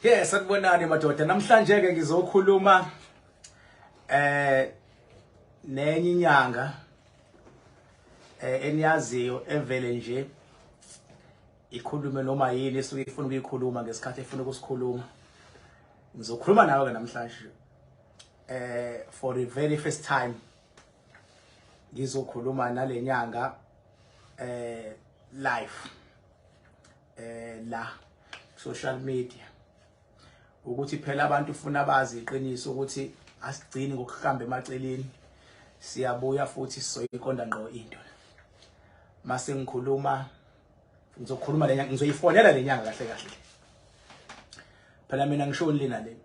Yes, sanibonani madoda. Namhlanje ke ngizokhuluma nenye inyanga eniyaziyo evele nje ikhulume noma yini esuke ifuna ukuyikhuluma ngesikhathi efuna ukusikhuluma. Ngizokhuluma nawe ke namhlanje for the very first time ngizokhuluma nalenyanga live la social media ukuthi phela abantu ufuna bazi iqiniso ukuthi asigcini ngokuhamba emaceleni siyabuya futhi sizoyiqonda ngqo into mase ngikhuluma ngizokhuluma lenyanga ngizoyifonela lenyanga kahle kahle phela mina ngishoni lena le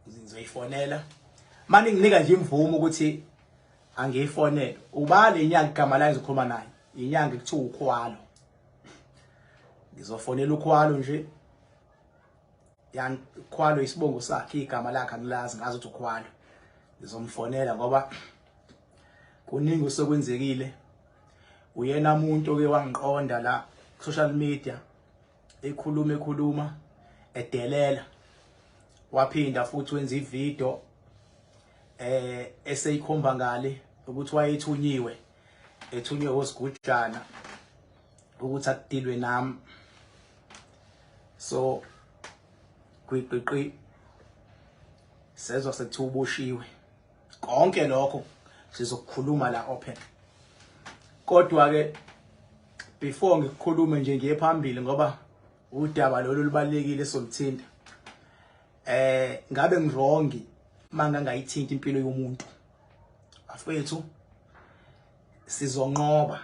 ngizoyifonela manje nginika nje imvumo ukuthi angiyifonele uba lenyanga igama layo ngizokhuluma naye inyanga ekuthiwa ukhwalo ngizofonela ukhwalo nje yani khwalo isibongo sakhe igama lakhe angilazi ngazi ukuthi ukhwalo ngizomfonela ngoba kuningi usekwenzekile uyena umuntu oke wangiqonda la social media ekhuluma edelela waphinda futhi wenza ivideo eseyikhomba ngale ukuthi wayethunyiwe ethunywe osigujana ukuthi akudilwe nami so kwiqiqi sezwa sekuthiwa uboshiwe konke lokho sizokukhuluma la open kodwa ke before ngikukhulume nje ngiye phambili ngoba udaba lolu lubalekile soluthinta ngabe ngirongi manga ngayithinta impilo yomuntu afethu sizonqoba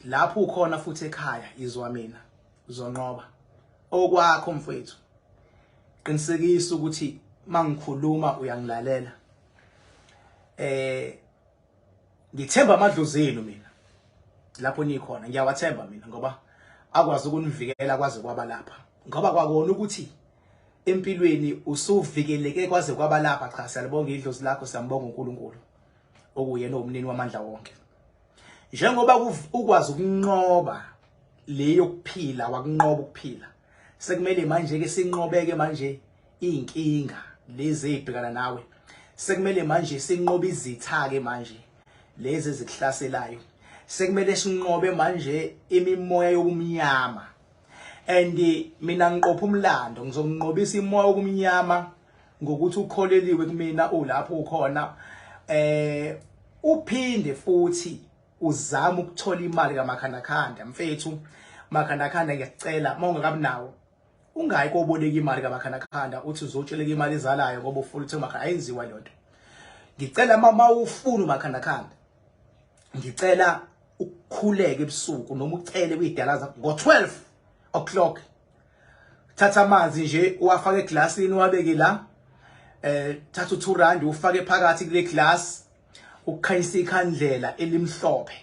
lapho ukhona futhi ekhaya izwa mina uzonqoba okwakho mfethu qinisekisa ukuthi mangikhuluma uyangilalela ngithemba amadlozenu mina lapho nikhona ngiyawathemba mina ngoba akwazi ukunivikela kwaze kwaba lapha ngoba kwakona ukuthi empilweni usuvikeleke kwaze kwaba lapha cha siyalibonga idlozi lakho siyambonga uNkulunkulu okuyena omnini wamandla wonke njengoba ukwazi ukunqoba leyo kuphila wakunqoba ukuphila sekumele manje ke sinqobeke manje inkinga lezi ezibhekana nawe sekumele manje sinqobe izitha ke manje lezi ezikuhlaselayo sekumele sinqobe manje imimoya yobumnyama and mina ngiqopha umlando ngizonqobisa imoya yobumnyama ngokuthi ukholeliwe kumina ulapho ukhona uphinde futhi uzama ukuthola imali kamakhandakhanda mfethu makhandakhanda ngiyacela mawungakabi nawo ungayi koboleka imali kamakhandakhanda uthi uzotsheleka imali ezalayo ngoba ufuna ukuthi makhanda ayenziwa lonto ngicela mama ufuna umakhandakhanda ngicela ukukhuleka ebusuku noma ucele kuyidala zakho ngo12 o'clock thatha amanzi nje uwafake eglassini wabeke la thatha u2 ufake phakathi kule glass ukukhanyisa ikhandlela elimhlophe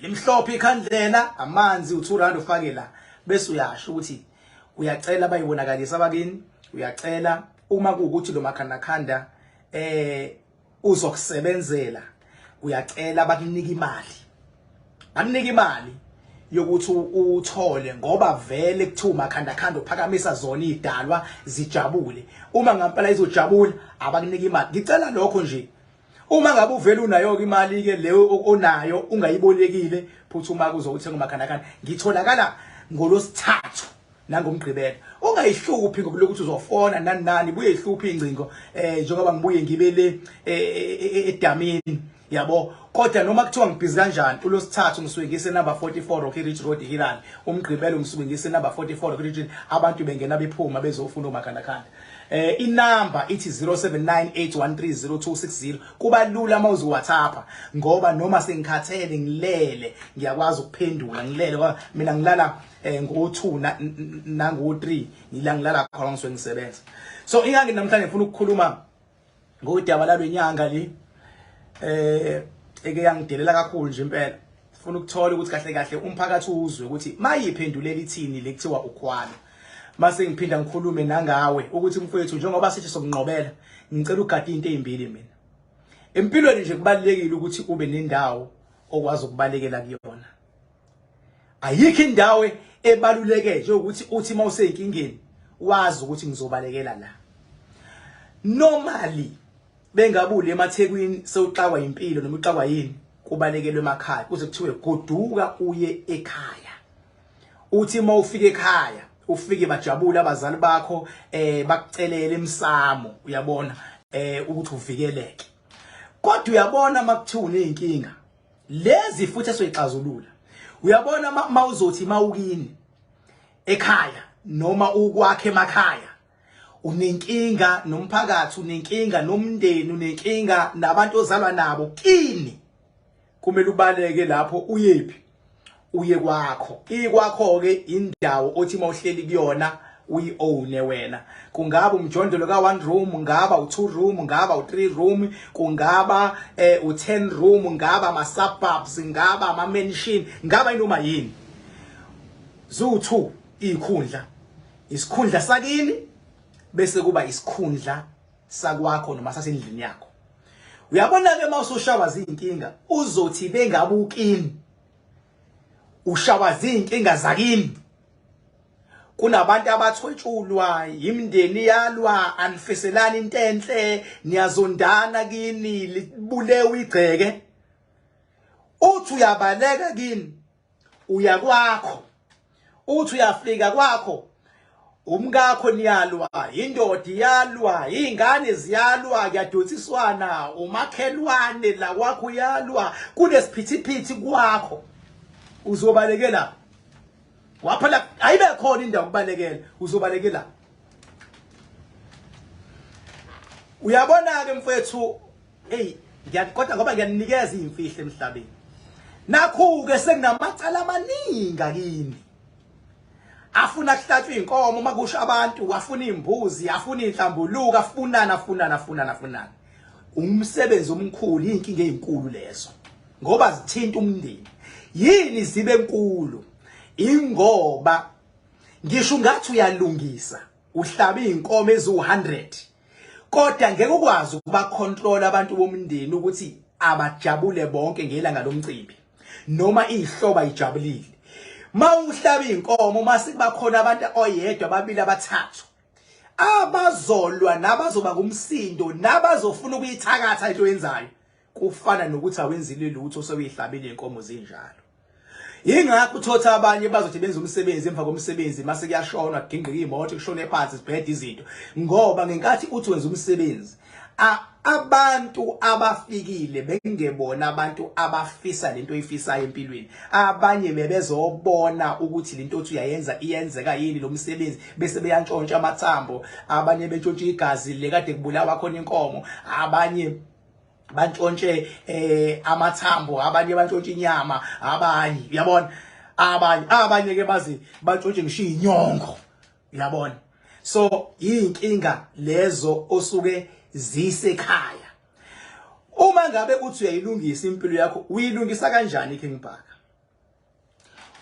limhlophe ikhandlela amanzi u2 ufake la bese uyasho ukuthi uyacela bayibonakalisa abakini uyacela uma kuukuthi lo makhandakhanda uzokusebenzela uyacela bakunika imali yokuthi uthole ngoba vele kuthiwa makhandakhanda uphakamisa zona idalwa zijabule uma ngampela izojabula abakunika imali ngicela lokho nje uma ngabe uvela unayo imali ke leyo onayo ungayibolekile futhi uma kuzokuthenga umakhandakhanda ngitholakala ngolosithathu nangomgqibelo ungayihluphi ngokulokuthi uzofona nani buye ihluphi ingcingo njengoba ngibuye ngibele edamini yabo kodwa noma kuthiwa ngibhizi kanjani ulosithathu ngisuke ngise number 44 Rocky Ridge Road Hilal umgqibelo ngisuke ngise number 44 Rocky Ridge abantu bengena bephuma bezofuna umakhandakhanda inamba ithi 0798130260 kuba lula mawuzi WhatsApp ngoba noma sengikhathele ngilele ngiyakwazi ukuphendula ngilele mina ngilala ngo2 nango3 ngilala khona ngisuke ngisebenza so ingangi namhlanje ngifuna ukukhuluma ngodaba lalwenyanga le eke yangidelela kakhulu nje impela ufuna ukuthola ukuthi kahle kahle umphakathi uzwe ukuthi mayiphendulela ithini lekuthiwa ukhwalo mase ngiphinda ngikhulume nangawe ukuthi mfowethu njengoba sithi sokunqobela ngicela ugada into ezimbili mina empilweni nje kubalekile ukuthi ube nendawo okwazi ukubalekela kuyona ayikho indawo ebaluleke nje ukuthi uthi mawuseyinkingeni wazi ukuthi ngizobalekela la. Normally bengabule emaThekwini sewuxakwa impilo noma uxakwa yini kubalekelwe emakhaya kuze kuthiwe goduka uye ekhaya. Uthi mawufika ekhaya ufike bajabule abazali bakho bakucelele emsamo uyabona ukuthi uvikeleke. Kodwa uyabona makuthiwa unenkinga lezi futhi esoyixazulula. Uyabona mawuzothi mawukini ekhaya noma ukwakhe emakhaya unenkinga nomphakathi unenkinga nomndeni unenkinga nabantu ozalwa nabo kini kumele ubaleke lapho uyephi uye kwakho. Ikwakho ke indawo othi mawuhleli kuyona uyi-own wena. Kungaba umjondolo ka1 room, ngaba u2 room, ngaba u3 room, kungaba u10 room, ngaba ama suburbs, ngaba ama mansion, ngaba inoma yini. Zu2 ikhundla. Isikhundla sakini bese kuba isikhundla sakwakho noma sasendlini yakho. Uyabona ke mawusushawa izinkinga uzothi bengabukini ushawa izinkinga zakini. Kunabantu abathwetshulwa imindeni yalwa anifiselana into enhle niyazondana kini libulewe igceke. Uthi uyabaleka kini uya kwakho. Uthi uyafika kwakho umkakho niyalwa, indoda iyalwa, izingane ziyalwa, kuyadothiswana, umakhelwane la kwakho uyalwa, kunesiphithiphithi kwakho. Uzobalekela waphela ayibe khona indawo kubalekela uzobalekela. Uyabona ke mfethu kodwa ngoba ngiyanikeza izimfihlo emhlabeni. Nakho ke sekunamacala amaningi kini. Afuna kuhlatshwa inkomo makusho abantu, afuna imbuzi, afuna inhlambuluka, afunana. Umsebenzi omkhulu inkinga ezinkulu lezo. Ngoba zithinta umndeni. Yini zibe enkulu? Ingoba ngisho ungathi uyalungisa, uhlaba inkomo ezu100. Kodwa ngeke ukwazi ukuba control abantu bomndeni ukuthi abajabule bonke ngelanga lomcimbi noma ihloba ijabulile. Mawuhlaba inkomo mase kuba khona abantu oyedwa ababili abathathu abazolwa nabazoba kumsindo nabazofuna ukuyithakatha into yenzayo, kufana nokuthi awenzile lutho soyihlabile inkomo zinjalo. Ingakho uthotha abanye bazothi benza umsebenzi emva komsebenzi mase kuyashona kugingqika imoto kushone phansi sibhede izinto ngoba ngenkathi uthi wenza umsebenzi abantu abafikile bengebona abantu abafisa lento oyifisayo empilweni. Abanye bebezobona ukuthi lento othi uyayenza iyenzeka yini lo msebenzi bese beyantshontsha amathambo, abanye bentshontsha igazi lekade kubulawa khona inkomo, abanye bantshontshe amathambo, abanye bantshontsha inyama, abanye uyabona, abanye ke bazi bantshontshe ngisho inyongo uyabona. So inkinga lezo osuke zisekhaya. Uma ngabe uthi uyayilungisa impilo yakho, uyilungisa kanjani iking bhaka?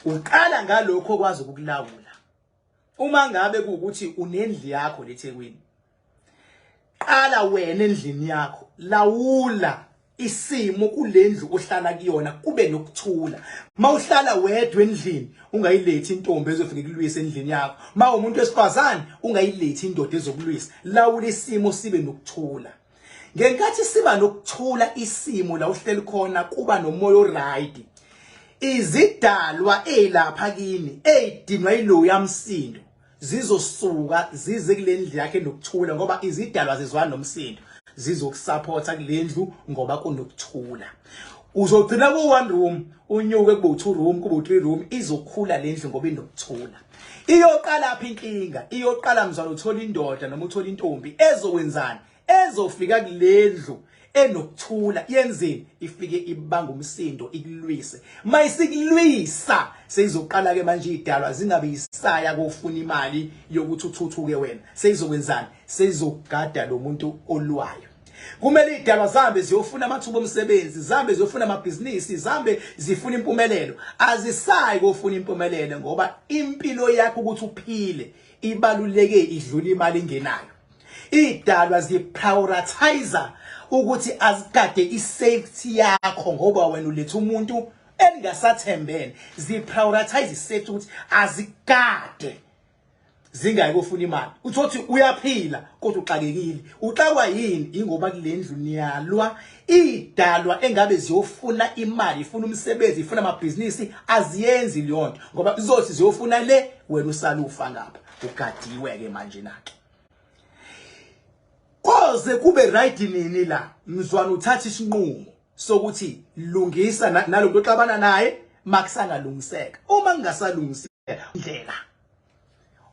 Uqala ngalokho okwazi ukukulawula. Uma ngabe kuukuthi unendli yakho leThekwini, qala wena endlini yakho, lawula isimo kulendlu ohlala kuyona kube nokuthula. Mawuhlala wedwa endlini ungayilethi intombi ezofika kulwisa endlini yakho. Umuntu wesifazane ungayilethi indoda ezokulwisa. Lawula isimo sibe nokuthula. Ngenkathi siba nokuthula isimo la uhleli khona kuba nomoya oright. Izidalwa elapha kini edinwa yilo yamsindo zizosuka zize kulendlu yakhe nokuthula ngoba izidalwa zizwana nomsindo. Zizokusupporta kulendlu ngoba kunokuthula. Uzogcina ku1 room unyuke kube u2 room kube u3 room izokhula lendlu ngoba inokuthula. Iyoqala apha inkinga, iyoqala mzala uthola indoda noma uthola intombi ezokwenzana, ezofika kulendlu enokuthula yenzeni ifike ibanga umsindo ikulwise. Mayisikulwisa seyizoqala ke manje idalwa zingabe isaya kufuna imali yokuthi uthuthuke wena. Seyizokwenzana, seyizogada lo muntu olwayo. Kumele idalwa zambe ziyofuna amathuba omsebenzi, zambe ziyofuna amabhizinisi, zambe zifuna impumelelo. Azisayi kufuna impumelelo ngoba impilo yakho ukuthi uphile ibaluleke idlula imali engenayo. Idalwa ziprioritize ukuthi azigade isafety yakho ngoba wena ulethe umuntu engasathembene. Ziprioritize isafety ukuthi azigade zingayike ufuna imali uthothi uyaphila kodwa uxakekile uxakwa yini ingoba kulendlu niyalwa idalwa engabe ziyofuna imali ifuna umsebenzi ifuna amabhizinisi aziyenzi leyonto ngoba izothi ziyofuna le wena usalufa ngapha ugadiwe ke manje nake koze kube right nini la mzwana uthatha isinqumo sokuthi lungisa nalomuntu oxabana naye makusangalungiseka uma kungasalungiseka indlela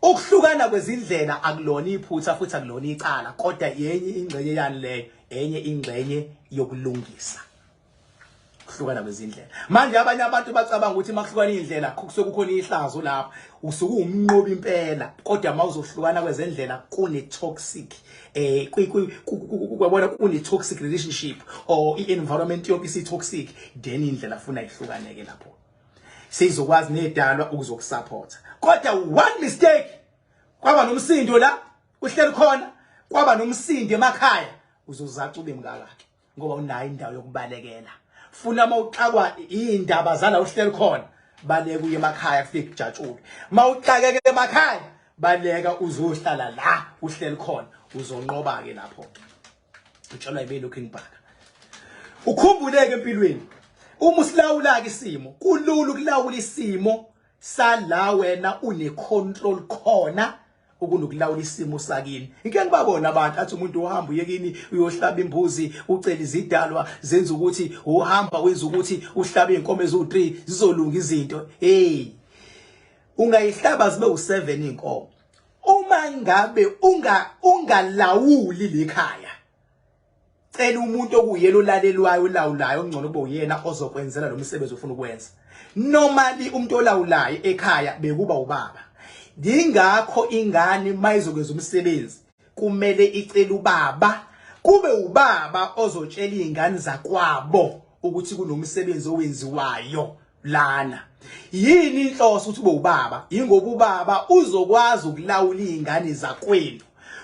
ukuhlukana kwezindlela akulona iphutha futhi akulona icala kodwa yenye ingxenye yani leyo enye ingxenye yokulungisa ukuhlukana kwezindlela manje abanye abantu bacabanga ukuthi makuhlukana indlela kusuke kukhona ihlazo lapha usuke umnqobi impela kodwa mawuzohlukana kwezindlela kune toxic kwabona kune toxic relationship or environment yonke isi toxic then indlela afuna ihlukaneke lapho sizokwazi nedalwa ukuzokusupport kodwa one mistake kwaba nomsindo la uhleli khona kwaba nomsindo emakhaya uzozaca ube mngakake ngoba unayo indawo yokubalekela funa mawuxakwa indaba zala uhleli khona baleka uye emakhaya kufike kujatshule mawuxakeke emakhaya baleka uzohlala la uhleli khona uzonqoba ke lapho utshalwa ibelokhu ngibhaka ukhumbuleke empilweni uma usilawula ke isimo kulula ukulawula isimo sala wena une control khona ukunokulawula isimo sakini ngeke ngibabona abantu athi umuntu uhamba uyekini uyohlaba imbuzi ucela izidalwa zenza ukuthi uhamba wenza ukuthi uhlabe inkomo ezu3 zizolunga izinto ungayihlaba zibe u7 inkomo uma ngabe ungalawuli lekhaya cela umuntu okuyena olalelwayo olawulayo ongcono kube uyena ozokwenzela lo msebenzi ofuna ukwenza normally umuntu olawulayo ekhaya bekuba ubaba dingakho ingane mayizokwenza umsebenzi kumele icela ubaba kube ubaba ozotshela izingane zakwabo ukuthi kunomsebenzi owenziwayo lana yini inhloso ukuthi ube ubaba ingoba ubaba uzokwazi ukulawula izingane zakwenu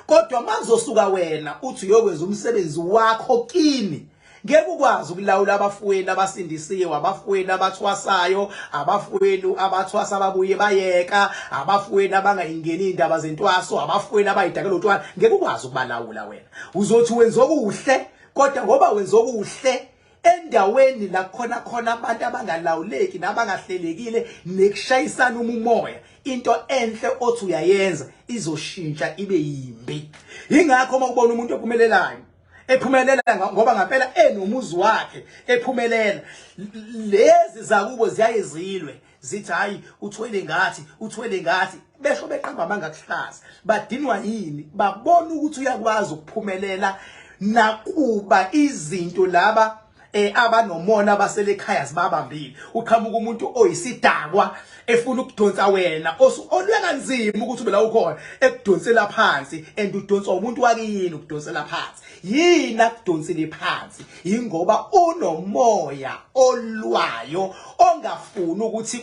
kodwa makuzosuka wena uthi uyokwenza umsebenzi wakho kini ngeke ukwazi ukulawula abafweni abasindisiwe abafweni abathwasayo abafweni abathwasa ababuye bayeka abafweni abangayingeni indaba zentwaso abafweni abayidakela utwana ngeke ukwazi ukubalawula wena uzothi wenza okuhle kodwa ngoba wenza okuhle endaweni la khona abantu abangalawuleki nabangahlelekile nekushayisana umoya into enhle othi uyayenza izoshintsha ibe yimbi ingakho makubona umuntu ephumelela ngoba ngampela enomuzi wakhe ephumelela lezi zakubo ziyayizilwe zithi hayi uthwele ngathi besho beqamba mangakuhlaza badinwa yini babona ukuthi uyakwazi ukuphumelela nakuba izinto laba abanomona abasele ekhaya sibabambile uqhamuka umuntu oyisidakwa efuna ukudonsa wena olwenganzima ukuthi ube la ukhona ekudonsela phansi and udonswa umuntu wakini ukudonsela phansi yina kudonsele phansi ingoba unomoya olwayo ongafuni ukuthi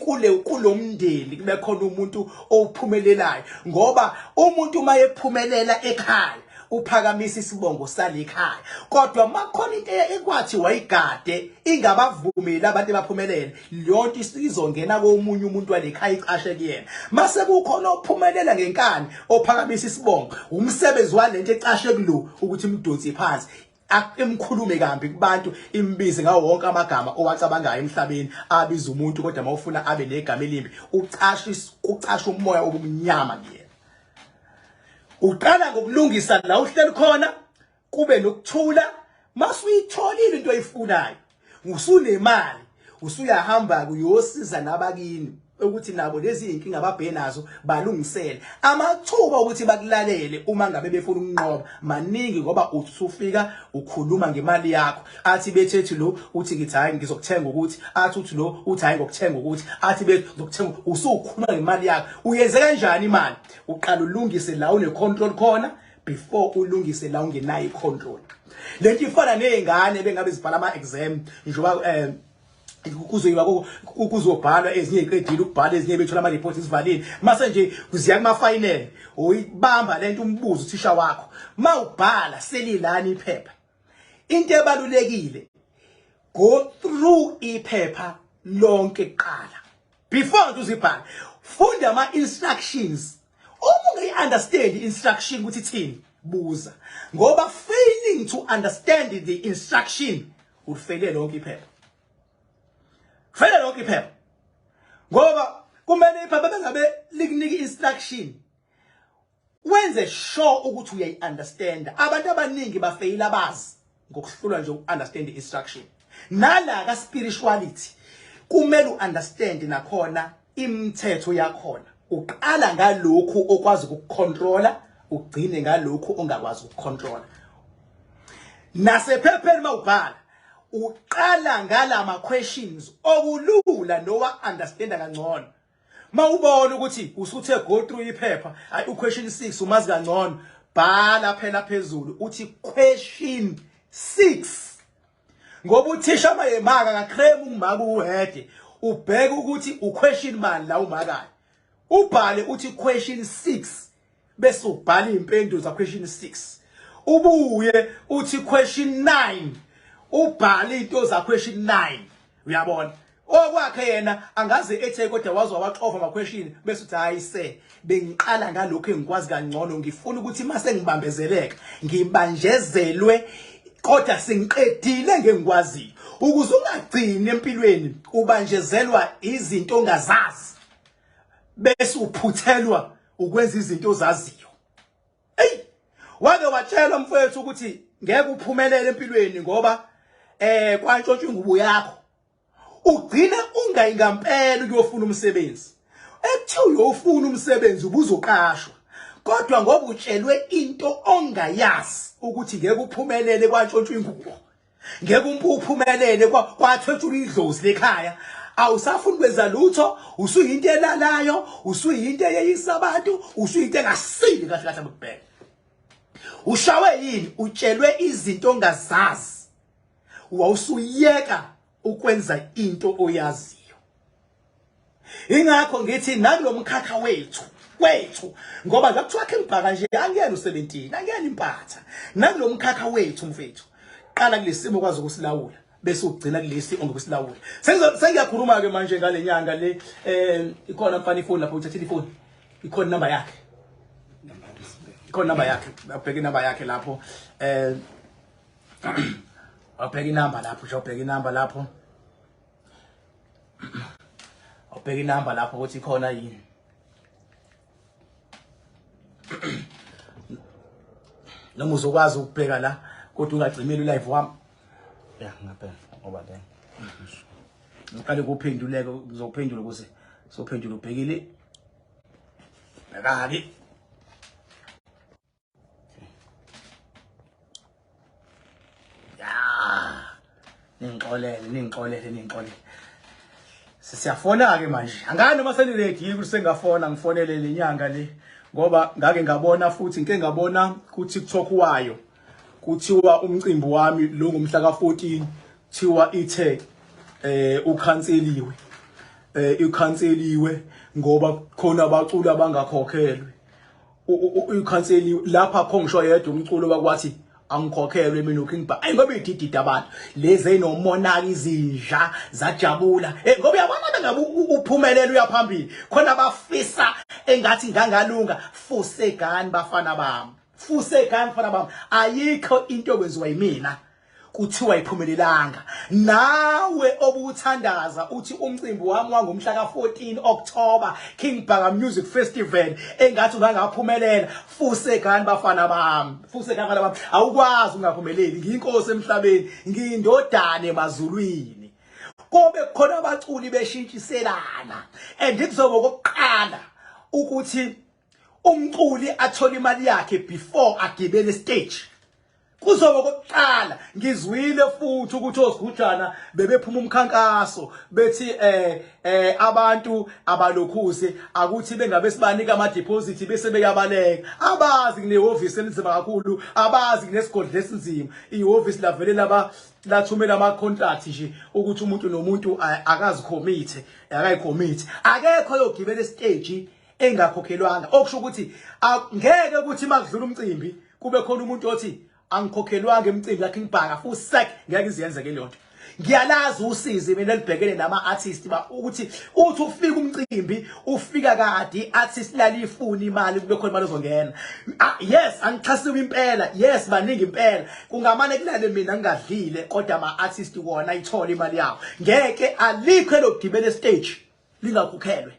kulomndeni kube khona umuntu ophumelelayo ngoba umuntu mayephumelela ekhaya uphakamisa isibongo salekhaya kodwa makhona into ekwathi wayigade ingabavumeli abantu baphumelele leyonto isizongena komunye umuntu walekhaya icashe kuyena mase kukhona ophumelela ngenkani ophakamisa isibongo umsebenzi walento ecashe kulo ukuthi imdonsi phansi emkhulume kambi kubantu imbize ngawo wonke amagama owacabangayo emhlabeni abiza umuntu kodwa mawufuna abe negama elimbi ucasha umoya obumnyama kuyena uqala ngokulungisa la uhleli khona kube nokuthula masuyitholile into oyifunayo usunemali usuyahamba kuyosiza nabakini ukuthi nabo lezi inkinga ababhenazo balungisele amathuba ukuthi bakulalele uma ngabe befuna ukunqoba maningi ngoba usufika ukhuluma ngemali yakho athi bethethi lo uthi ngithi hayi ngizokuthenga ukuthi athi uthi lo uthi hayi ngokuthenga ukuthi athi bezokuthenga usukhuluma ngemali yakho uyenze kanjani imali uqala ulungise la une control khona before ulungise la ungenayo control lento ifana nezingane bengabe zibhala ama exam njengoba kuzobhalwa ezinye iqedile ukubhala ezinye bethola ama reports isivalile mase nje kuziya kuma final uyibamba lento umbuzo uthisha wakho mawubhala selilani iphepha into ebalulekile go through iphepha lonke kuqala before uzibhala funda ama instructions uma ungayi-understand instruction ukuthi ithini buza, ngoba failing to understand the instruction ulifele lonke iphepha. Fele lonke iphepha. Ngoba kumele iphepha bengabe likunika instruction wenze sure ukuthi uyayi-understand. Abantu abaningi bafeyila bazi ngokuhlulwa nje uku-understand instruction. Nala ka spirituality kumele u-understand nakhona imithetho yakhona. Uqala ngalokhu okwazi ukucontrola, ugcine ngalokhu ongakwazi ukucontrola. Nasephepheni mawubhala uqala ngalama questions okulula nowa understand kangcono. Mawubona ukuthi usuthe go through iphepha, ayi question 6 umazi kangcono, bhala phela phezulu uthi question 6. Ngoba uthisha mayemaka ngaclaim ungimaka uwede, ubheke ukuthi uquestion mani la umakayo. Ubhale uthi question 6 bese ubhala impendulo za question 6. Ubuye uthi question 9, ubhale into za question 9. Uyabona? Okwakhe yena angaze ethe kodwa wazwa waxova ama question bese uthi hayi se bengiqala ngalokho engikwazi kangcono, ngifuna ukuthi mase ngibambezeleka ngibanjezelwe kodwa singiqedile ngengikwaziyo, ukuze ungagcini empilweni ubanjezelwa izinto ongazazi bese uphuthelwa ukwenza izinto ozaziyo. Hey, wake watshela mfowethu ukuthi ngeke uphumelele empilweni ngoba kwantshontsha ingubo yakho. Ugcina ungayingampela ukuyofuna umsebenzi. Ethi uyofuna umsebenzi ubuzoqashwa. Kodwa ngoba utshelwe into ongayazi ukuthi ngeke uphumelele kwantshontsha ingubo, ngeke uphumelele kwathwetshula idlozi lekhaya, awusafuni kwenza lutho, usuyinto elalayo, usuyinto eyeyisa abantu, usuyinto engasili kahle kahle ngokubheka. Ushawe yini? Utshelwe izinto ongazazi, wawusuyeka ukwenza into oyaziyo. Ingakho ngithi nakulomkhakha wethu ngoba ngakuthiwa ke ngibhaka nje angiyena u17 angiyena impatha, nakulomkhakha wethu mfethu qala kulesimo kwazi ukusilawula bese ugcina kulesi ongokusilawula. Sengiyakhuluma ke manje ngale nyanga le ikhona mfana ifoni lapho uthatha ifoni, ikhona number yakhe, ikhona number yakhe, abheke number yakhe lapho abheke inamba lapho, ubheke inamba lapho, ubheke inamba lapho ukuthi ikhona yini. Noma uzokwazi ukubheka la kodwa ungagcimeli live wami. Ya ngapha ngoba la ngiqale kuphenduleke uzophendula ukuze sophendula ubhekile. Bhekake. Ningixolele. Siyafona ke manje. Angani noma seniledi ukuthi sengafona ngifonele lenyanga le ngoba ngake ngabona futhi ngeke ngabona ku TikTok wayo kuthiwa umcimbi wami lo ngomhla ka14 thiwa ithe ukhanseliwe ngoba khona abaculi abangakhokhelwe. Ukhanseliwe lapha khongisho yedwa umculo bakwathi angikhokhelwe mina ukingba ngoba ididida abantu lezi enomonaka izinja zajabula ngoba uyabona ngabe uphumelele uyaphambili khona abafisa engathi ngangalunga fusegani bafana bami, fusegani bafana bami. Ayikho into okwenziwa yimina kuthiwa iphumelelanga. Nawe obuthandaza uthi umcimbi wami wangomhla ka14 October King Bhaka Music Festival engathi ungangaphumelela, fusegani bafana bami, fusegani bafana bami. Awukwazi ungaphumeleli, ngiyinkosi emhlabeni, ngiyindodane emazulwini. Kobe khona abaculi beshintshiselana and kuzoba kokuqala ukuthi umculi athola imali yakhe before agibele stage. Kuzoba kokuqala ngizwile futhi ukuthi osigujana bebephuma umkhankaso bethi abantu abalokhuze akuthi bengabe sibanika ama deposit bese beyabaleka. Abazi kunehhovisi elinzima kakhulu, abazi kunesigodlo esinzima. Ihhovisi lavele lathumela ama contract nje ukuthi umuntu nomuntu akazi commit, akayicommit. Akekho yogibela stage engakhokhelwanga. Okusho ukuthi ngeke ukuthi makudlula umcimbi kube khona umuntu othi angikhokhelwanga emcimbi lakhe ngibhaka futhi ngeke iziyenze ke le nto. ngiyalazi usizi mina libhekene nama artists ba ukuthi uthi ufika umcimbi ufika kade artist lalifuna imali kube khona imali ozongena. Yes angichasiwe impela, yes baningi impela kungamane kulale mina ngingadlile kodwa ama artist wona ayithola imali yawo ngeke alikho lokugibela stage lingakhokhelwe.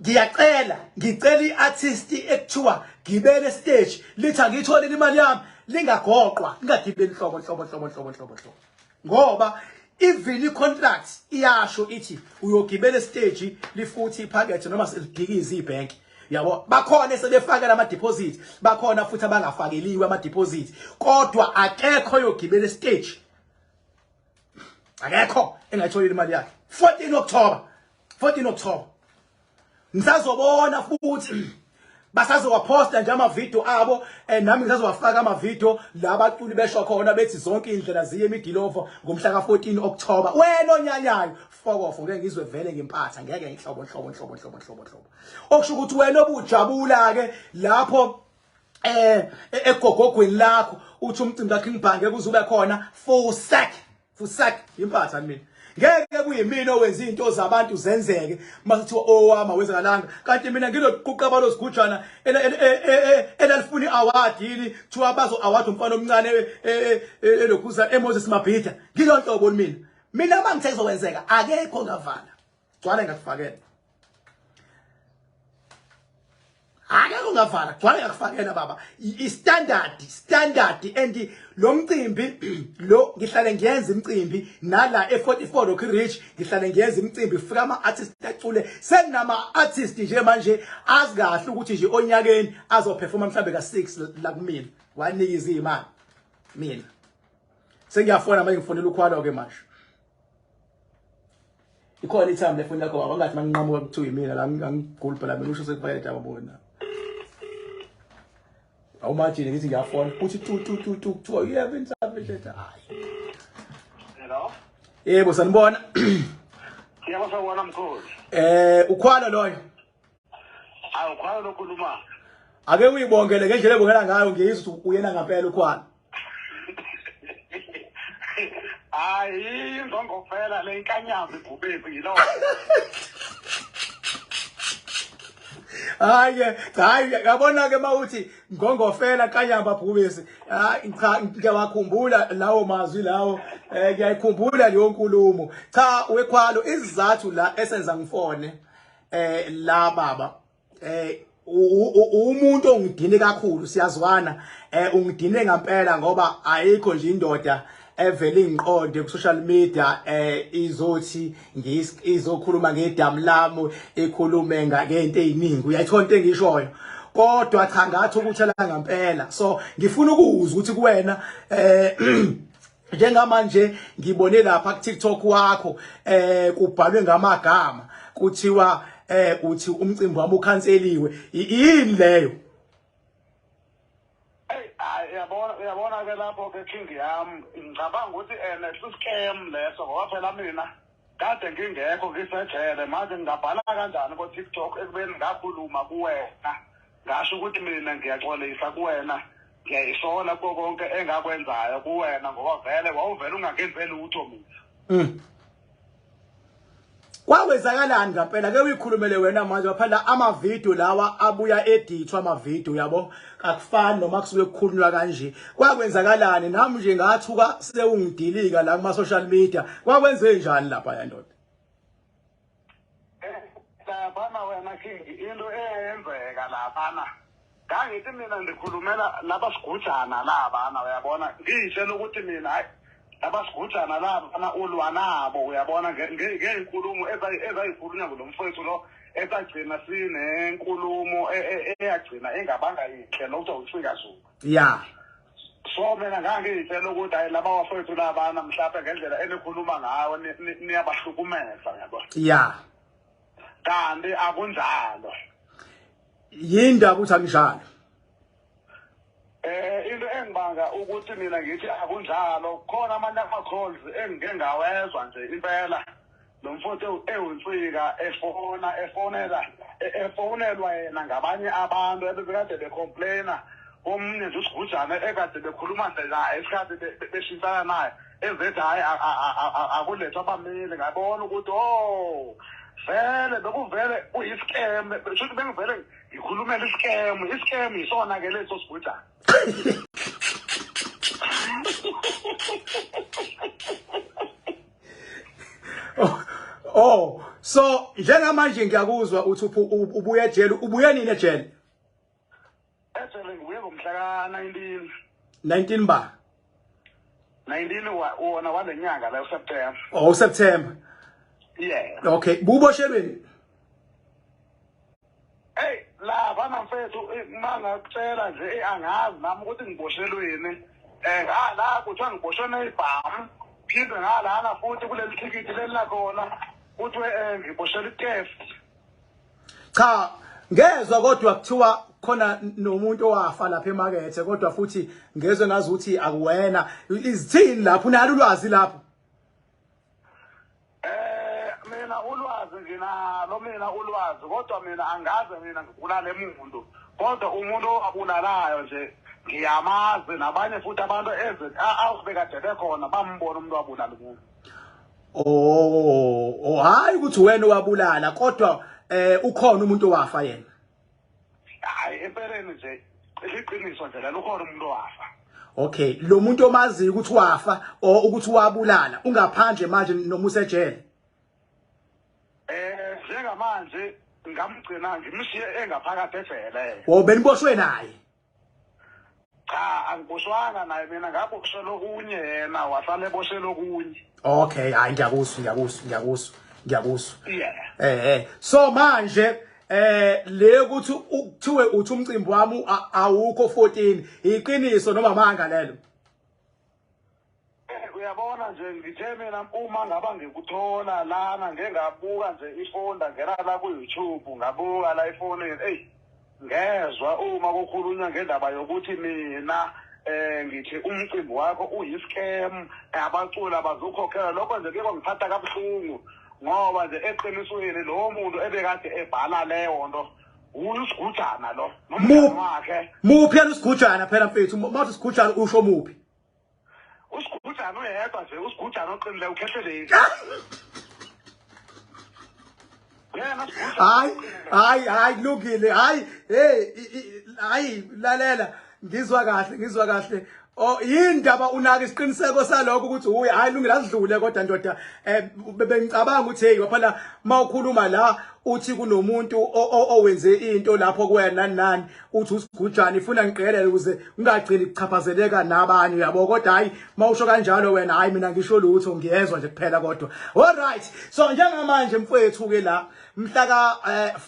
Ngicela iartist ekuthiwa gibele stage lithi angiyitholile imali yami lingagoqwa ngagibeli hlobo ngoba even icontract iyasho ithi uyogibela stage lifuthi iphakethe noma selidikiza ibank yabo bakhona esebefaka ama deposit bakhona futhi abangafakeliwe ama deposit kodwa akekho yogibela stage akekho engayitholile imali yakhe 14 October ngisazobona futhi basazowaposta nje ama video abo nami ngizazowafaka ama video la abaculi besho khona bethi zonke indlela ziye eMidilova ngomhla ka 14 October wena onyanyayo fokofo ngeke ngizwe vele ngempatha ngeke ngihlobo okusho ukuthi wena obujabula ke lapho egogogweni lakho uthi umcimbi wakhe ngibhange kuzube khona full sack impatha mina ngeke kuyimina owenza izinto zabantu zenzeke masithiwa owama wezakalanga kanti mina ngiloquqa balozigujana elalifuna iaward yini thiwa bazo award umfana omncane elokhuza eMoses Mabhida ngilonhlobo mina mangithe kuzowenzeka akekho ngavala gcwale ngakufakela akekho ngavala gcwale ngakufakela baba standard and lo mcimbi lo ngihlale ngiyenza imicimbi nala e44 Rock Ridge ngihlale ngiyenza imicimbi fika ama artists acule senama artists nje manje azi kahle ukuthi nje onyakeni azoperforma mhlambe ka6 la kumina wanikiza imali mina sengiyafona manje ngifonela ukhwalo ke manje ikhona itime lefoni yakho baba ngathi manginqamuka kuthiwa yimina la ngigulu phela mina usho sekufayela ababona awumajini ngithi ngiyafona uthi tu kuthiwa uyeva insabeleta hayi hello yebo sanibona siyabona mkhulu ukhwala loyo ukhwala lokhuluma ake uyibongele ngendlela ebongela ngayo ngiyizwa ukuthi uyena ngempela ukhwala hayi ngongofela le inkanyamba igubephi yilo hayi yabona ke mawuthi ngongofela kanyamba bhubesi cha ngiyawakhumbula lawo mazwi lawo ngiyayikhumbula leyo nkulumo cha wekhwalo izizathu la esenza ngifone la baba umuntu ongidine kakhulu siyazwana ungidine ngempela ngoba ayikho nje indoda evele inqonde ku social media izothi izokhuluma ngedamu lami ekhulume ngento eziningi uyayithona into engishoyo kodwa cha ngathi ukuthela ngempela so ngifuna ukuzwa ukuthi kuwena njengamanje ngibone lapha ku TikTok wakho kubhalwe ngamagama kuthiwa uthi umcimbi wami ukhanseliwe yini leyo uyabona ke lapho ke king yami ngicabanga ukuthi scam leso ngoba phela mina kade ngingekho ngisejele manje ngingabhala kanjani ku TikTok ekubeni ngakhuluma kuwena ngasho ukuthi mina ngiyaxolisa kuwena ngiyayisola konke engakwenzayo kuwena ngoba vele wawuvela ungangenzeli utho mina kwawenzakalani ngempela ke uyikhulumele wena manje waphanda ama video lawa abuya edithwa ama video yabo akufani noma kusuke kukhulunywa kanje kwakwenzakalani nami nje ngathuka sewungidilika la kuma social media kwakwenze njani lapha yandoda lapha wena king into eyenzeka lapha ngangithi mina ndikhulumela labasigujana labana uyabona ngiyitshela ukuthi mina hayi abasigujana laba ulwa nabo uyabona ngeenkulumo ezayikhulunywa ngolomfowethu lo esagcina sinenkulumo eyagcina engabanga yinhle lokho ucika zuba yeah so mina ngangiyitshela ukuthi hayi laba bafowethu labana mhlawumbe ngendlela enikhuluma ngayo niyabahlukumeza yabona yeah kanti akunjalo yindaba ukuthi anginjalo into engibanga ukuthi mina ngithi akunjalo khona amanye ama-calls engike ngawezwa nje impela lo mfowethu ewunsika efonelwa yena ngabanye abantu ebekade becomplaina omunye nje usigujana ekade bekhuluma nje naye isikhathi beshisana naye ezethi hayi akulethwa abameli ngabona ukuthi oh vele bekuvele uyi-scam besho ukuthi bengivele ngikhulumela i-scam yisona ke leso sigujana. Oh, so njengamanje ngiyakuzwa uthi ubuye ejele, ubuye nini ejele? Ejele ngibuye ngomhla ka-19. 19 ba? 19 wona wale nyanga la uSeptember. Oh, September. Yeah. Okay, buboshelweni. Hey, la bana mfethu mangakutshela nje angazi nami ukuthi ngiboshelweni. La kuthiwa ngiboshwe ibhamu. Phinde ngalana futhi kuleli ticket leli lakhona uthi ngiboshela i-theft. Cha, ngezwe kodwa kuthiwa khona nomuntu owafa lapha emakethe kodwa futhi ngezwe ngazi ukuthi akuwena. Izithini lapho unalo ulwazi lapho? Mina ulwazi nginalo ulwazi kodwa mina angaze mina ngibulale umuntu. Kodwa umuntu owabulalayo nje ngiyamazi nabanye futhi abantu awubekade bekhona bambona umuntu wabulala umuntu. Oh, hayi ukuthi wena owabulala kodwa ukhona umuntu owafa yena. Hayi empeleni nje liqiniso nje la ukhona umuntu owafa. Okay, lo muntu omaziyo ukuthi wafa o ukuthi wabulala ungaphandle manje noma usejele. Njengamanje ngamgcina ngimshiye engaphakathi ejele. Oh, beniboshwe naye. Cha, angiboshwanga naye mina ngaboshela okunye yena wasale eboshela okunye. Okay, hayi ngiyakuzwa. Yeah. So manje le ukuthi kuthiwe uthi umcimbi wami awukho 14 iqiniso noma manga lelo? Uyabona nje ngithe mina uma ngaba ngikuthola lana ngengabuka nje ifonda ngena la ku YouTube ngabuka la ifonini ngezwe uma kukhulunywa ngendaba yokuthi mina ngithi umcimbi wakho uyi-scam abacula bazokhokhela lokho nje kuyeba ngiphatha kabuhlungu ngoba nje eqinisweni lo muntu ebekade ebhala leyo nto uyisigujana lo nomngane wakhe. Muphi yena usigujana phela mfethu mathi usigujana usho muphi? Usigujana uyedwa nje usigujana oqinile ukhehleleki. Hayi kulungile hayi lalela ngizwa kahle oh yindaba unaka isiqiniseko salokho ukuthi uyi hayi lungile asidlule kodwa ndoda bengicabanga ukuthi hey phela mawukhuluma la uthi kunomuntu owenze into lapho kuwena nani uthi usigujana ifuna ngiqhelele ukuze ungagcini kuchaphazeleka nabanye yabo kodwa hayi mawusho kanjalo wena hayi mina ngisho lutho ngiyezwa nje kuphela kodwa all right. So njengamanje mfowethu ke la mhla ka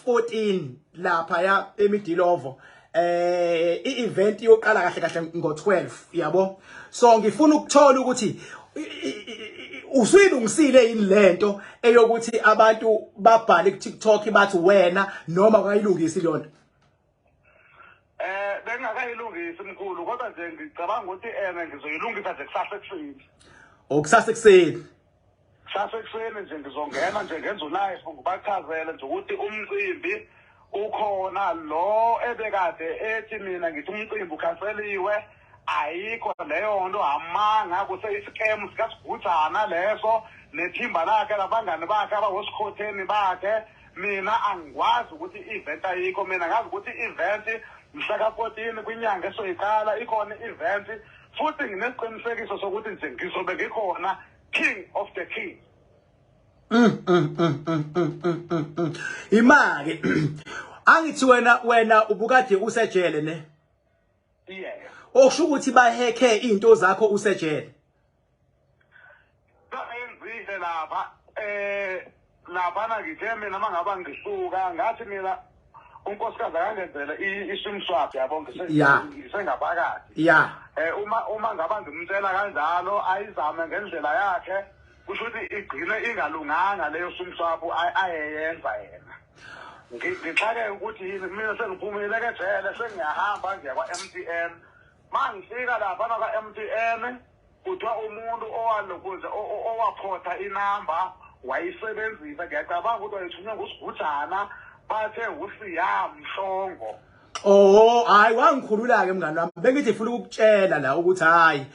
14 lapha ya eMidilovo i-event yoqala kahle ngo-12 yabo. So ngifuna ukuthola ukuthi usuyilungisile yini lento eyokuthi abantu babhale ku-TikTok bathi wena noma ungayilungisi lona? Bengakayilungisi mkhulu kodwa nje ngicabanga ukuthi ngizoyilungisa nje kusasa ekuseni. Kusasa ekuseni? Kusasa ekuseni nje ngizongena nje ngenza live ngibachazele nje ukuthi umcimbi ukhona lo ebekade ethi mina ngithi umcimbi ukhanseliwe ayikho leyo nto amanga kuseyisikemu sikasigujana leso nethimba lakhe labangani bakhe abawosikhotheni bakhe. Mina angikwazi ukuthi i-event ayikho, mina ngazi ukuthi i-event mhla ka-14 kwinyanga esoyiqala ikhona i-event futhi nginesiqinisekiso sokuthi nje ngizobe ngikhona king of the king. Imake angithi wena ubukade usejele ne? Yeah. Okusho ukuthi baheke into zakho usejele? Benzile lapha lapha ngithe mina mangaba ngisuka ngathi mina unkosikazi akangenzele i-sim swap yabo ngisengaphakathi. Yeah. Uma ngaba ngimtshela kanjalo ayizame ngendlela yakhe kusho ukuthi igcine ingalunganga leyo sim swap ayeyenza yena. Ngixake ukuthi mina sengiphumile ejele sengiyahamba ngiya kwa-MTN. Mangifika lapha kwa-MTN kuthiwa umuntu owaphotha inamba wayisebenzisa ngiyacabanga ukuthi wayithunywe ngusigujana bathe uSiyamhlongo. Oh hayi wangikhulula ke mngani wami bengithi ngifuna ukukutshela la ukuthi hayi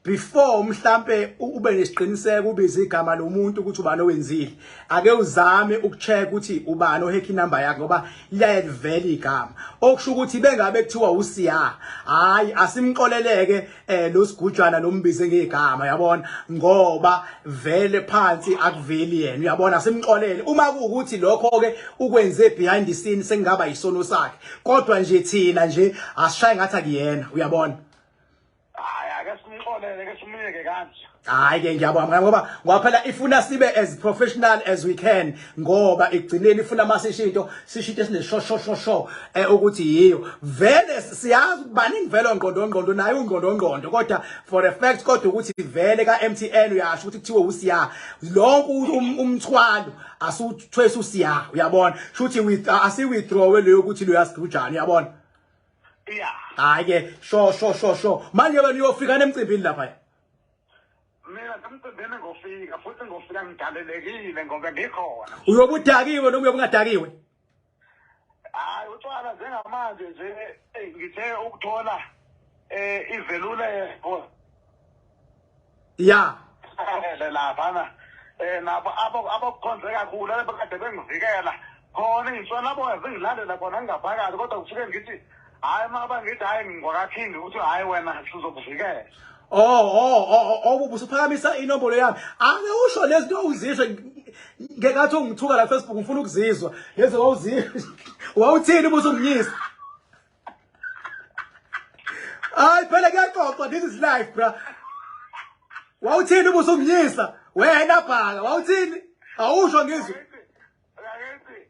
before mhlambe ube nesiqiniseko ubize igama lomuntu ukuthi ubani owenzile ake uzame ukucheck ukuthi ubani ohekhi number yakhe ngoba liyayivela igama okusho ukuthi bengabe kuthiwa usiya hayi asimqoleleke lo sigujana nombize ngegama yabona ngoba vele phansi akuveli yena uyabona simqolele uma kuukuthi lokho ke ukwenze behind the scene sengaba isono sakhe kodwa nje thina nje asishaye ngathi akuyena uyabona hayi ke ngiyabona ngoba phela ifuna sibe as professional as we can ngoba ekugcineni ifuna masishinto sishito sinesho ukuthi yiyo vele siyazi baningi vele ongqondo nayo ungqondo kodwa for a fact kodwa ukuthi vele ka MTN uyasho ukuthi kuthiwe usiya lonke umthwalo asuthwesa usiya uyabona shuthi asi withdraw leyo ukuthi lo yasigujana uyabona yeah hayi ke sho manje wena uyofika emcimbini lapha mina emcimbini ngofika futhi ngofika ngidalelekile ngoba ngikhona uyobudakiwe noma uyobungadakiwe hayi utshwala njengamanje nje ngithe ukuthola iveluleko ya lapha nabo abakukhonze kakhulu abakade bengivikela khona insona labo ezingilandela khona ngingaphakathi kodwa kusuke ngithi hayi maba ngithi hayi ngwakakhindi ukuthi hayi wena sizokuvikela ubusuphakamisa inombolo yami ake usho lezinto uzisho ngekathi ungithuka la Facebook ngifuna ukuzizwa lezi wawuzizwa wawuthini ubusungnyisa hayi phela kuyaxoxa this is life bra wawuthini ubusungnyisa wena bhaka wawuthini awusho ngizwe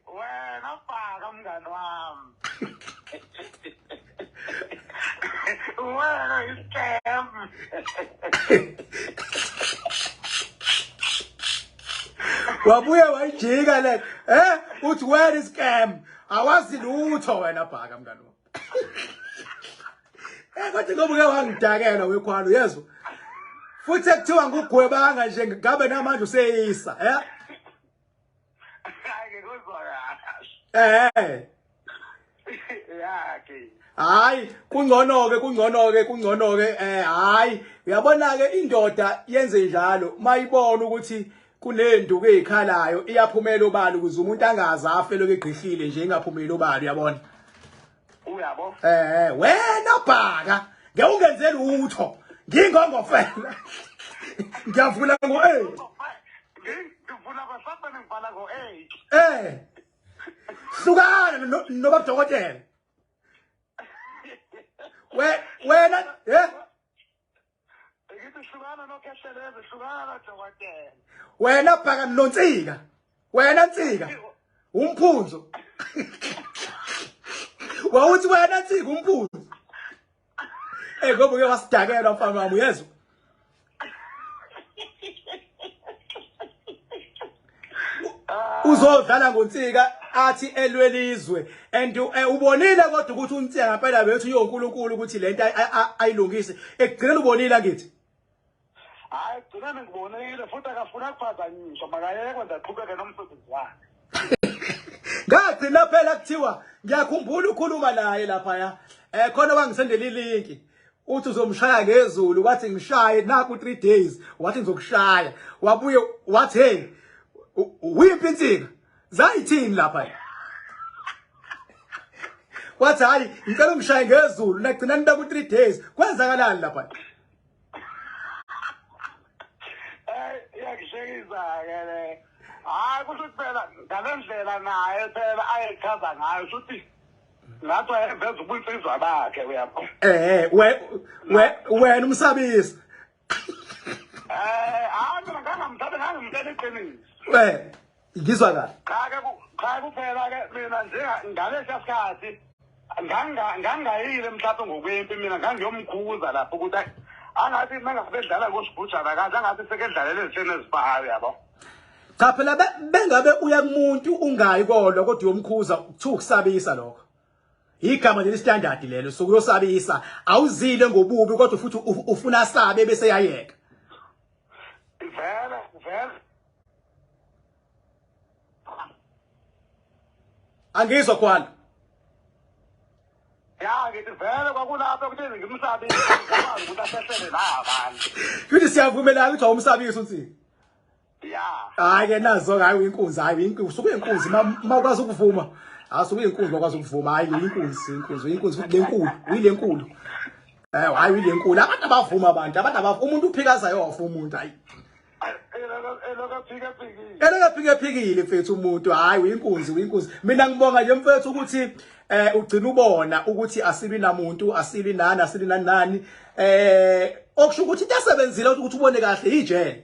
wena bhaka mngani wami wena iscam wabuye wayijika le uthi wena iscam awazi lutho wena bhaka mngani kodwa ngoba uke wangidakela wekhwalo yezwa futhi ekuthiwa ngugwebanga nje ngabe namanje useyisa Ake yakhe hayi kungcono ke hayi uyabona ke indoda yenze njalo mayibona ukuthi kunenduku ezikhalayo iyaphumela obala ukuze umuntu angazi afe lokegqihile nje engaphumeli obala uyabona uyabo wena bhaka ngeke ungenzeli utho ngingongofela ngiyavula ngivula basapha ngivala hlukana noba dokotela wena ngithi hlukana nokhetheleze hlukana nodokotela wena bhaka nonsika wena nsika umphunzo wawuthi wena nsika umphunzo ngoba uke wasidakela mfana wami uyezwa uzodlala ngonsika athi elwelizwe and ubonile kodwa ukuthi unsika ngempela bethu uyonkulunkulu ukuthi lento ayilungise ekugcinela ubonile ngithi hayi gcinana ngibonile futhi akafuna kuphazanyiswa makayeke ndaqhubeke nomsebenzi wakhe ngagcina phela kuthiwa ngiyakhumbula ukhuluma naye lapha khona wangisendela ilinki uthi uzomshaya ngezulu wathi ngishaye naku 3 days wathi ngizokushaya wabuye wathi hey uyiphi insika zayithini lapha wathi hayi ngicela ungishaye ngezulu nagcina nida ku 3 days kwenzakalani lapha iyakishekisa ke le hayi kusho phela ngalendlela naye phela ayechaza ngayo futhi ngathi wayeveza ubunsizwa bakhe uyapho wena umsabisi mina ngangamthatha ngangimtshela iqiniso ngizwa kahle cha kuphela ke mina nje ngalesiya sikhathi ngangayile mhlawumbe ngokwempi mina ngangiyomkhuza lapho ukuthi angathi mangabe edlala ngosibhujana kahle angathi sekedlalela ezitheni ezibahayo yabo cha phela bengabe uya kumuntu ungayi kodwa kodwa uyomkhuza kuthiwa ukusabisa lokho igama leli standard lelo sokuyosabisa awuzile ngobubi kodwa futhi ufuna sabe bese yayeka vele angizwa khona ya ngithi vele kwakulapho kutheni ngimsabile ngikwazi ukuthi asehlele la abantu Futhi siyavumelana ukuthi awumsabisi uthi. ya Hayi ke nazo hayi inkunzi hayi inkunzi usuke inkunzi mawukwazi ukuvuma. Asuke inkunzi bakwazi ukuvuma hayi inkunzi futhi lenkulu uyilenkulu. Hayi uyilenkulu abantu abavuma abantu umuntu uphikaza yofa umuntu hayi. Elakaphike mfethu umuntu hayi uyinkunzi mina ngibonga nje mfethu ukuthi ugcina ubona ukuthi asibi namuntu asibi nani okusho ukuthi iyasebenzile ukuthi ubone kahle ijele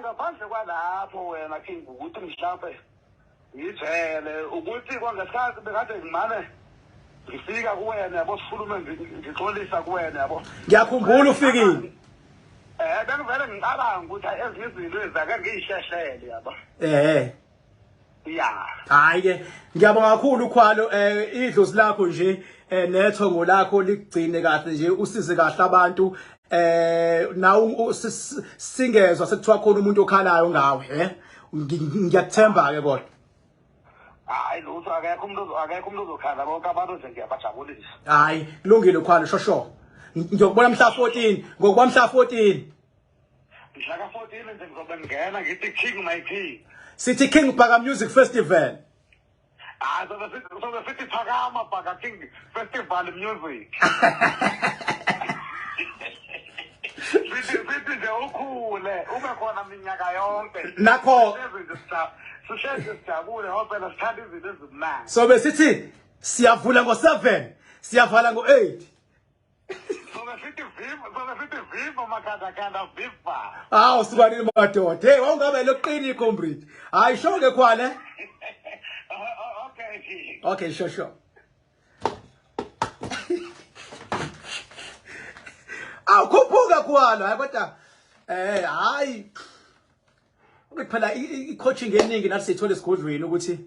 ngaphandle kwalapho wena King ukuthi mhlawumbe ngijele ukuthi kwangesikhathi bekade ngimane ngifika kuwena yabo sikhulume ngixolisa kuwena yabo ngiyakhumbula ufikile bengivele ngicabanga ukuthi ezinye izinto ezake ngiyishehlele yabo ya hayi ke ngiyabonga kakhulu ukhwalo idlozi lakho nje nethongo lakho ligcine kahle nje usize kahle abantu nawu singezwe sekuthiwa khona umuntu okhalayo ngawe ngiyakuthemba ke kodwa hayi lutho akekho umuntu ozokhala bonke abantu nje ngiyabajabulisa hayi kulungile ukhwalo shosho ngiyokubona mhla 14 ngokuba mhla 14 mhla ka 14 nje ngizobe ngena ngithi King my King sithi King Bhaka Music Festival so sithi Phakama Bhaka King Festival Music sithi nje ukhule ube khona minyaka yonke nakho sisheshe sijabule ngoba phela sithanda izinto ezimnandi so besithi siyavula ngo7 siyavala ngo8 viva makanda viva hawu sibanini madoda hey wawungabe loqini comrade hayi shonke khwale okay sure awukhuphuka khwala hayi kodwa hayi ukuthi phela i-coaching eningi nathi sithola esigodlweni ukuthi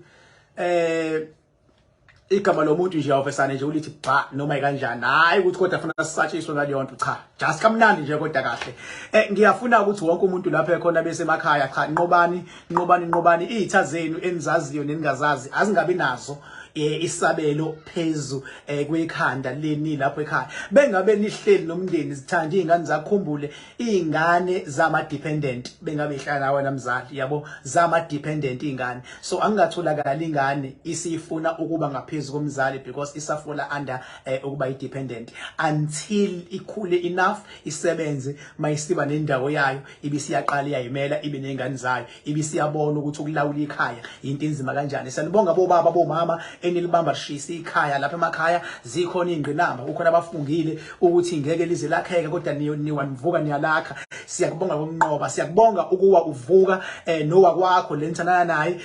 igama lomuntu nje awufesane nje ulithi ba noma kanjani hayi ukuthi kodwa afuna sisatshiswe ngaleyo nto cha just kamnandi nje kodwa kahle ngiyafuna ukuthi wonke umuntu lapha ekhona bese emakhaya cha nqobani izitha zenu enizaziyo neningazazi azingabi nazo isabelo phezu kwekhanda leni lapho ekhaya bengabe nihleli nomndeni zithanda izingane zakukhumbule izingane zama dependent bengabe ihlala nawe namzali yabo zama dependent izingane so angingatholakala ingane isifuna ukuba ngaphezulu komzali because isafuna under ukuba i dependent until ikhule enough isebenze mayisiba nendawo yayo ibisiyaqala iyayimela ibe nezingane zayo ibisiyabona ukuthi ukulawula ikhaya into inzima kanjani sanibonga bobaba bomama enilibamba lishisa ikhaya lapha emakhaya zikhona ingqinamba ukhona abafungile ukuthi ngeke lize lakheke kodwa nivuka niyalakha siyakubonga ngokunqoba siyakubonga ukuwa uvuka nowa kwakho lentana naye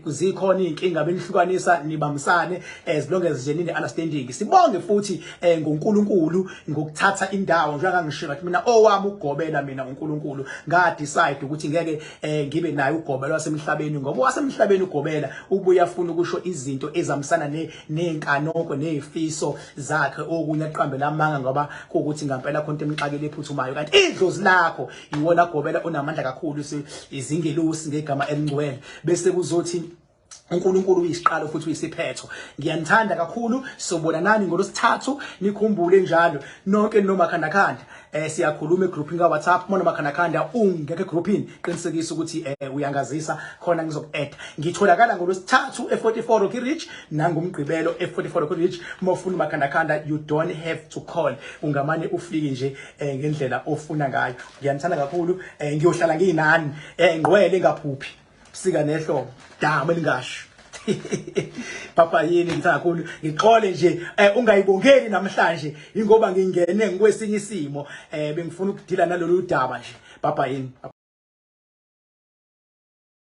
kuzikhona inkinga benihlukanisa nibamsane as long as nje understanding sibonge futhi ngoNkulunkulu ngokuthatha indawo njengoba ngisho ngathi mina owami ukugobela mina uNkulunkulu nga decide ukuthi ngeke ngibe naye ugobela wasemhlabeni ngoba wasemhlabeni ugobela ubuya afuna ukusho izinto ezamsana nenkanoko nezifiso zakhe okunye aqambe lamanga ngoba ukuthi ngampela khonto emixakile ephuthumayo kanti idlozi lakho iwona gobela onamandla kakhulu izingelosi ngegama elingcwele bese kuzothi uNkulunkulu uyisiqalo futhi uyisiphetho ngiyanithanda kakhulu sobona nani ngolosithathu nikhumbule njalo nonke noma khanda siyakhuluma egroupini ka WhatsApp mona makhanda ungeke groupini qinisekisa ukuthi uyangazisa khona ngizoku-add ngitholakala ngolosithathu e44 Rocky Ridge nangumgqibelo e44 Rocky Ridge mawufuna makhanda you don't have to call ungamane ufike nje ngendlela ofuna ngayo ngiyanithanda kakhulu ngiyohlala nginani ngcwele ngaphuphi sika nehlobo dama elingasho papa yini ngithanda kakhulu ngixole nje ungayibongeli namhlanje ingoba ngingene ngikwesinye isimo bengifuna ukudila nalolu daba nje papa yini